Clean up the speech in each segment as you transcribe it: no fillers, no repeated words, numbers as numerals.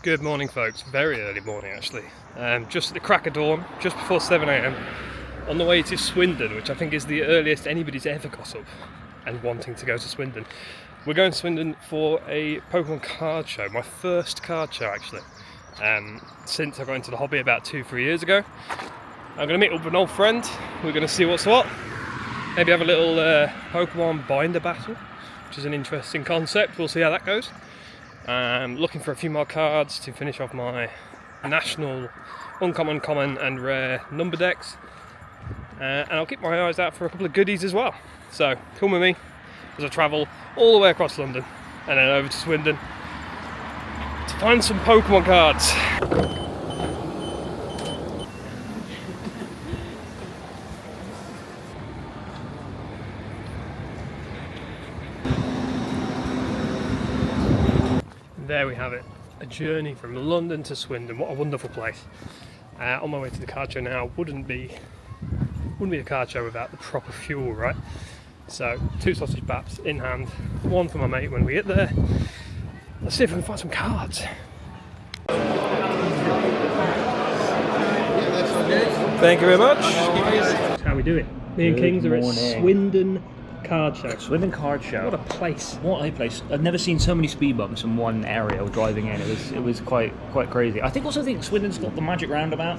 Good morning, folks. Very early morning, actually. Just at the crack of dawn, just before 7 AM, on the way to Swindon, which I think is the earliest anybody's ever got up and wanting to go to Swindon. We're going to Swindon for a Pokemon card show, my first card show, actually, since I got into the hobby about 2-3 years ago. I'm going to meet up with an old friend. We're going to see what's what. Maybe have a little Pokemon binder battle, which is an interesting concept. We'll see how that goes. Looking for a few more cards to finish off my national uncommon, common and rare number decks, and I'll keep my eyes out for a couple of goodies as well. So come with me as I travel all the way across London and then over to Swindon to find some Pokemon cards. There we have it, a journey from London to Swindon. What a wonderful place. On my way to the card show now. Wouldn't be a card show without the proper fuel, right? So 2 sausage baps in hand, one for my mate when we get there. Let's see if we can find some cards. Thank you very much. How are we doing? Me and Kings are at Swindon Card show. Swindon Card show. What a place! What a place! I've never seen so many speed bumps in one area driving in. It was quite crazy. I think Swindon's got the magic roundabout,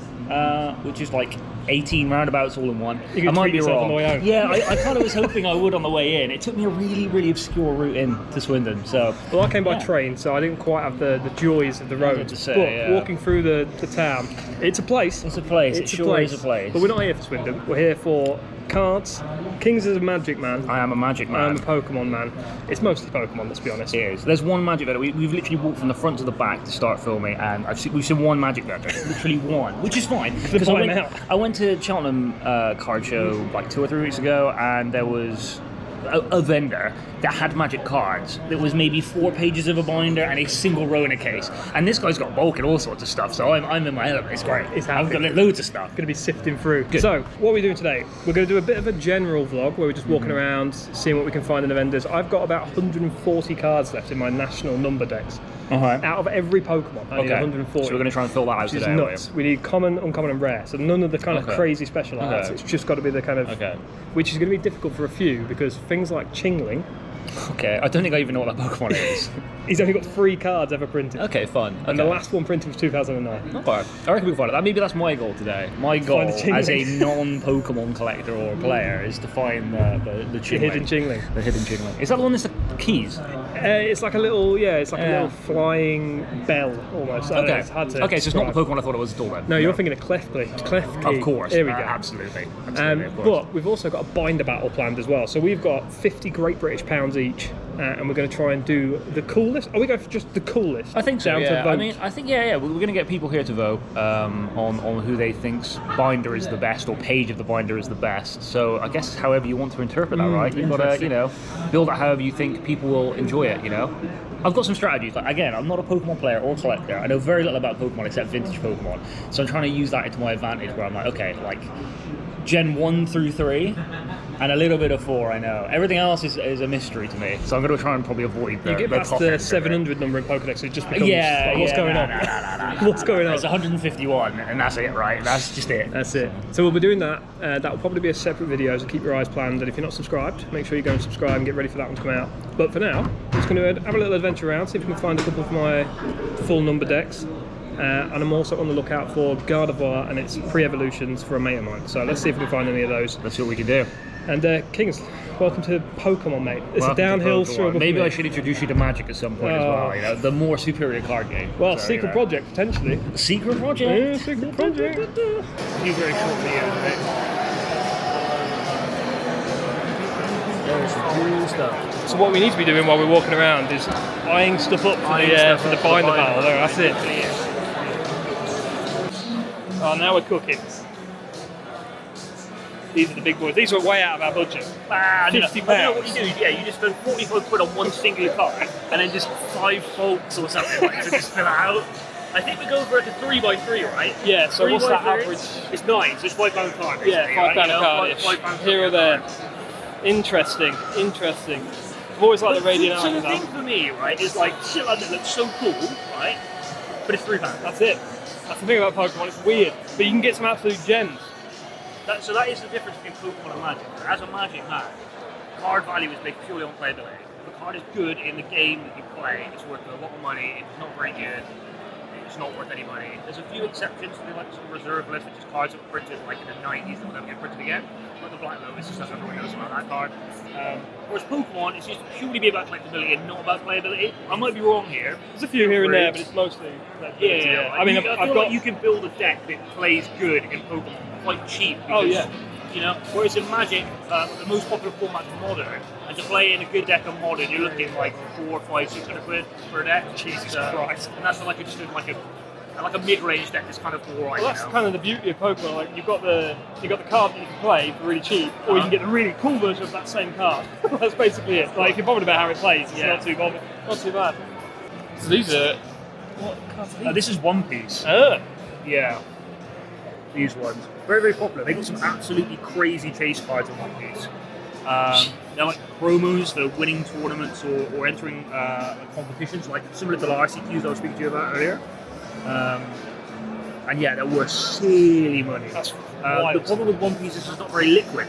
which is like 18 roundabouts all in one. I might be wrong. On the way home. Yeah, I kind of was hoping I would on the way in. It took me a really obscure route in to Swindon. So well, I came by train, so I didn't quite have the joys of the road. But walking through the town, it's a place. It's a place. It sure is a place. But we're not here for Swindon. We're here for cards. Kings is a magic man. I am a magic man. I'm a Pokemon man. It's mostly Pokemon, let's be honest. It is. There's one magic vendor. We've literally walked from the front to the back to start filming, and we've seen one magic vendor. Literally one, which is fine. Because I went to Cheltenham card show like 2 or 3 weeks ago, and there was a vendor that had magic cards. There was maybe 4 pages of a binder and a single row in a case. And this guy's got bulk and all sorts of stuff, so I'm in my element. It's great. I've got loads of stuff. Going to be sifting through. Good. So, what are we doing today? We're going to do a bit of a general vlog where we're just walking around, seeing what we can find in the vendors. I've got about 140 cards left in my national number decks. Out of every Pokemon, I need 140. So we're going to try and fill that out today. Which is nuts. We need common, uncommon and rare. So none of the kind of crazy special arts. It's just got to be the kind of... Which is going to be difficult for a few, because things like Chingling... Okay, I don't think I even know what that Pokemon is. He's only got 3 cards ever printed. Okay, fun. And the last one printed was 2009. Not bad. I reckon we can find it. Maybe that's my goal today. My goal as a non-Pokemon collector or player is to find the Chingling. The hidden Chingling. The hidden Chingling. Is that the one that's the keys? It's like a little, little flying bell almost. Okay. It's hard to so it's not the Pokemon I thought it was at all then. No, you're thinking of Clef Key. Of course. Here we go. Absolutely. But we've also got a binder battle planned as well. So we've got 50 Great British pounds each, and we're going to try and do the coolest. Are we going for just the coolest? I think so. Down to vote? I think we're going to get people here to vote on who they think's binder is the best or page of the binder is the best. So I guess however you want to interpret that, right? You've got to build it however you think people will enjoy it. I've got some strategies. Like, again, I'm not a Pokemon player or collector. I know very little about Pokemon except vintage Pokemon. So I'm trying to use that into my advantage where I'm like, okay, like Gen 1 through 3 and a little bit of 4, I know. Everything else is a mystery to me. So I'm going to try and probably avoid the... You get past the 700 number in Pokedex, it just becomes... what's going on? What's going on? It's 151 and that's it, right? That's just it. That's it. So we'll be doing that. That will probably be a separate video, so keep your eyes planned. And if you're not subscribed, make sure you go and subscribe and get ready for that one to come out. But for now, I'm just going to have a little adventure around, see if we can find a couple of my full number decks. And I'm also on the lookout for Gardevoir and its pre-evolutions for a mate of mine. So let's see if we can find any of those. Let's see what we can do. And Kings, welcome to Pokemon, mate. It's a downhill struggle. Maybe I should introduce you to Magic at some point as well. The more superior card game. Well, so, secret project potentially. Secret project. Yeah, secret project. A few very short videos, mate. There's some cool stuff. So what we need to be doing while we're walking around is eyeing stuff up for the binder battle. That's it. Oh, now we're cooking. These are the big boys. These are way out of our budget. £50. I know what you do. Yeah, you just spend 45 quid on one single card, and then just 5 folks or something like to just fill it out. I think we go for like a 3x3, right? Yeah. So what's that average? It's 9. So it's £5 card. Yeah, £5 card. Here or there. Interesting. I've always liked the Radiant Islands. So the thing for me, right, is like shit like that looks so cool, right? but it's £3. That's it. That's the thing about Pokemon, it's weird. But you can get some absolute gems. So that is the difference between Pokemon and Magic. As a Magic man, card value is based purely on playability. If a card is good in the game that you play, it's worth a lot of money. If it's not very good, it's not worth any money. There's a few exceptions to like some reserve list, which is cards that were printed like in the 90s that will never get printed again. Like the Black Lotus, just everyone knows about that card. Whereas Pokemon is just purely be about collectability and not about playability. I might be wrong here. There's a few here and there, but it's mostly collectability. Yeah. I mean, I feel like you can build a deck that plays good in Pokemon quite cheap. Because, you know, whereas in Magic, the most popular format is Modern, and to play in a good deck of Modern, you're looking like 400, 500, 600 quid per deck. Jesus Christ! And that's like a mid-range deck that's kind of alright. Well, that's kind of the beauty of Pokemon. Like you've got the card that you can play for really cheap, or you can get the really cool version of that same card. That's basically it. Like if you're bothered about how it plays, it's not too bad. So these are what cards are these? This is One Piece. Yeah. These ones. Very, very popular. They've got some absolutely crazy chase cards in One Piece. They're like promos for winning tournaments or entering competitions, like similar to the RCQs I was speaking to you about earlier. And yeah, they're worth silly money. That's the problem with One Piece is it's not very liquid.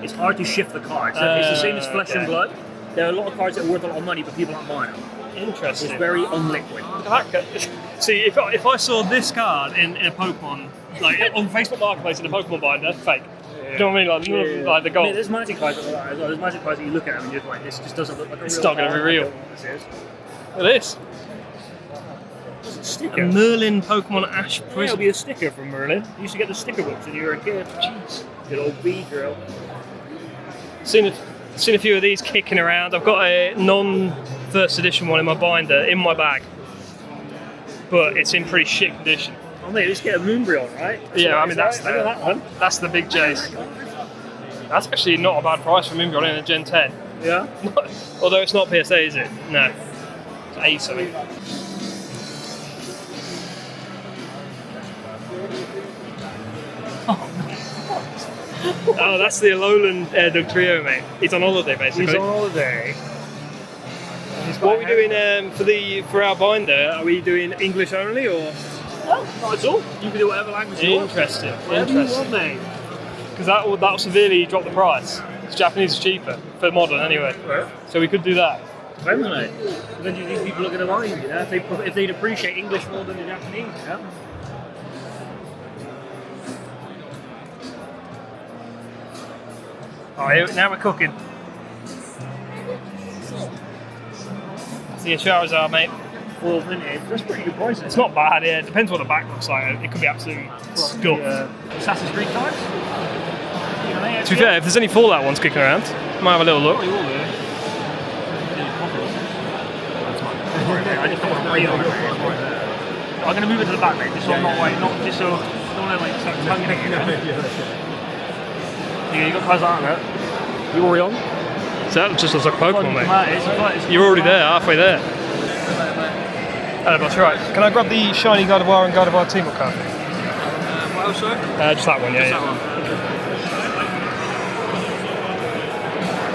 It's hard to shift the cards. It's the same as Flesh and Blood. There are a lot of cards that are worth a lot of money, but people aren't buying them. Interesting. It's very unliquid. See, if I saw this card in a Pokemon, like on Facebook Marketplace in a Pokemon binder, fake. Yeah. You know what I mean? Like the gold. There's Magic cards that are like that as well. There's Magic cards that you look at them and you're just like, this just doesn't look like a real It's not going to be real. Look at this. It's a sticker. A Merlin Pokemon Ash Prism. It'll be a sticker from Merlin. You used to get the sticker books when you were a kid. Jeez. Good old bee drill. Seen a few of these kicking around. I've got a non-first edition one in my binder, in my bag. But it's in pretty shit condition. Oh mate, let's get a moonbreon, right? Yeah, I mean that's that one. That's the big chase. That's actually not a bad price for Moonbreon in a Gen 10. Yeah? Although it's not PSA, is it? No. It's 8 something. Oh, that's the Alolan Dog Trio, mate. He's on holiday, basically. He's on holiday. What are we doing for our binder? Are we doing English only, or? No, not at all. You can do whatever language you want. Interesting. Whatever you want, mate. Because that'll severely drop the price. Japanese is cheaper, for modern anyway. Right. So we could do that. Depends, mate. Then these people are going to mind, you know, if they'd appreciate English more than the Japanese, you know? Alright, now we're cooking. See a Charizard, mate. Full vintage. That's pretty good price. It's not bad, yeah. It depends what the back looks like. It could be absolutely scuffed. Assassin's Creed cards? To be fair, if there's any Fallout ones kicking around, might have a little look. I just don't want to wait on it. I'm going to move it to the back, mate, just so I'm not waiting. Not just so I don't want to like start tonguing it. You got Charizard there. You already on? So that just looks like Pokemon, mate. You're already there, halfway there. Hello, boss, right. Can I grab the shiny Gardevoir and Gardevoir team-up card? What else, sir? Just that one, yeah. Just that one.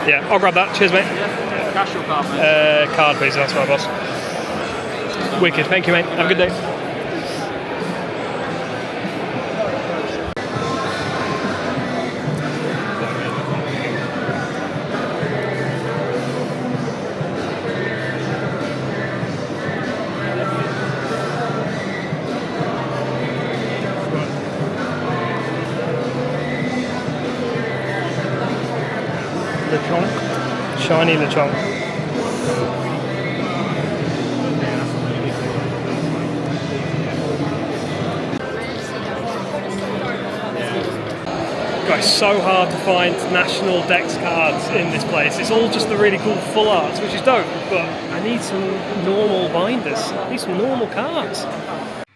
Yeah, I'll grab that. Cheers, mate. Yeah. Cash or card, mate? Card, please. That's right, boss. Wicked. Thank you, mate. Have a good day. Lechonk. Shiny Lechonk. Guys, so hard to find national Dex cards in this place. It's all just the really cool full arts, which is dope, but I need some normal binders. I need some normal cards.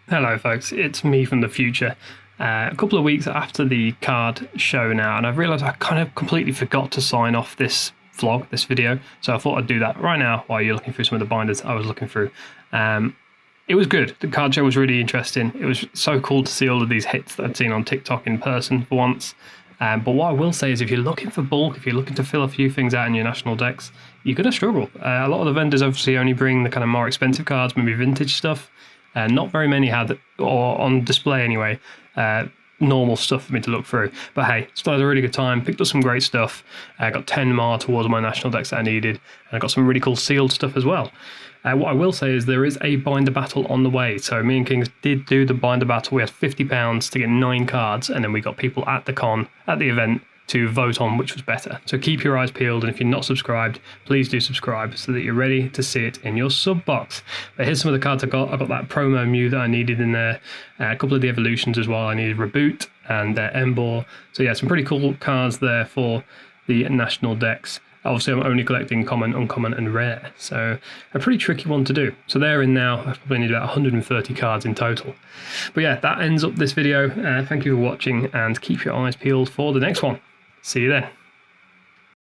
Hello folks, it's me from the future. A couple of weeks after the card show now, and I've realised I kind of completely forgot to sign off this vlog, this video, so I thought I'd do that right now while you're looking through some of the binders I was looking through. It was good. The card show was really interesting. It was so cool to see all of these hits that I'd seen on TikTok in person for once. But what I will say is if you're looking for bulk, if you're looking to fill a few things out in your national decks, you're going to struggle. A lot of the vendors obviously only bring the kind of more expensive cards, maybe vintage stuff. Not very many had, or on display anyway, normal stuff for me to look through. But hey, still had a really good time, picked up some great stuff. I got 10 more towards my national decks that I needed, and I got some really cool sealed stuff as well. What I will say is there is a binder battle on the way. So me and Kings did do the binder battle. We had £50 to get 9 cards, and then we got people at the event to vote on which was better. So keep your eyes peeled, and if you're not subscribed, please do subscribe so that you're ready to see it in your sub box. But here's some of the cards I got. I got that promo Mew that I needed in there, a couple of the evolutions as well. I needed Reboot and Embor. So yeah, some pretty cool cards there for the national decks. Obviously, I'm only collecting common, uncommon, and rare, so a pretty tricky one to do. So they're in now. I probably need about 130 cards in total. But yeah, that ends up this video. Thank you for watching, and keep your eyes peeled for the next one. See you then.